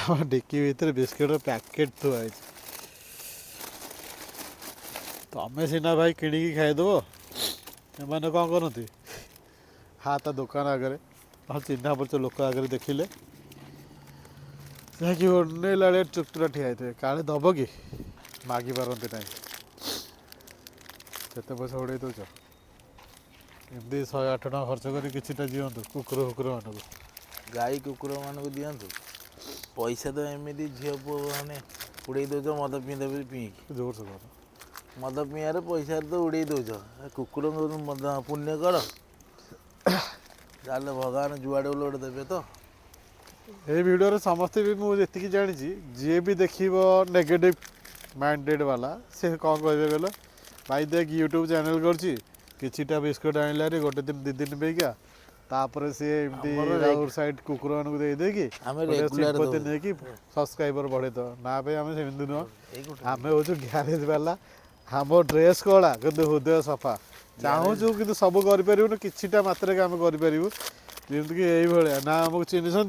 ଆମ ଡିକି ଭିତରେ biscuit packet ଥୁଆ ହେଇଛି। ତମେ ସିନା ଭାଇ କିଣିକି ଖାଇଦେବ, ଏମାନେ କ'ଣ କରନ୍ତି, ତା ଦୋକାନ ଆଗରେ ଚିହ୍ନା ପରିଚୟ ଲୋକ ଆଗରେ ଦେଖିଲେ ଯାଇକି ଅନେଇଲା ବେଳେ ଚୁପଚାପ ଠିଆ ହେଇଥିବେ, କାଳେ ଦବ କି, ମାଗି ପାରନ୍ତି ନାହିଁ। କେତେ ପଇସା ଉଡ଼େଇ ଦେଉଛ ଏମିତି 108 ଟଙ୍କା ଖର୍ଚ୍ଚ କରି କିଛିଟା ଦିଅନ୍ତୁ କୁକୁର ମାନଙ୍କୁ। ଗାଈ କୁକୁର ମାନଙ୍କୁ ଦିଅନ୍ତୁ ପଇସା, ତ ଏମିତି ଝିଅ ପୁଅ ମାନେ ଉଡ଼େଇ ଦେଉଛ ମଦ ପିଇକି। ଜୋରସେ କର। ମଦ ପିଇବାରେ ପଇସାରେ ତ ଉଡ଼େଇ ଦେଉଛ, କୁକୁରଙ୍କୁ ମଦ ପୁଣ୍ୟ କର, ତାହେଲେ ଭଗବାନ ଯୁଆଡ଼େ ଗୋଟେ ଦେବେ ତ। ଏଇ ଭିଡ଼ିଓରେ ସମସ୍ତେ ବି ମୁଁ ଯେତିକି ଜାଣିଛି, ଯିଏ ବି ଦେଖିବ ନେଗେଟିଭ ମାଇଣ୍ଡେଡ଼ ବାଲା, ସେ କ'ଣ କହିବେ କହିଲ, ଭାଇ ଦେଖ ୟୁଟ୍ୟୁବ୍ ଚ୍ୟାନେଲ୍ କରିଛି, କିଛିଟା ବିସ୍କୁଟ୍ ଆଣିଲାରେ ଗୋଟେ ଦିନ 2 ଦିନ ପାଇଁକା, ତାପରେ ସିଏ ଏମିତି ରାଉର ସାଇଡ଼ କୁକୁରମାନଙ୍କୁ ଦେଇକି ଆମେ ଗୋଟେ ରେଗୁଲାର ସିମ୍ପତି ଦେଉ। ନେଇକି ସବସ୍କ୍ରାଇବର ବଢ଼େଇଦେବ। ନା ଭାଇ ଆମେ ସେମିତି ନୁହଁ, ଆମେ ହେଉଛୁ ଗ୍ୟାରେଜ ବାଲା। ଆମ ଡ୍ରେସ୍ କଳା କିନ୍ତୁ ହୃଦୟ ସଫା। ଚାହୁଁଛୁ କିନ୍ତୁ ସବୁ କରିପାରିବୁନି, କିଛିଟା ମାତ୍ରାରେ ଆମେ କରିପାରିବୁ। ଯେମିତିକି ଏଇଭଳିଆ, ନା ଆମକୁ ଚିହ୍ନିଛନ୍ତି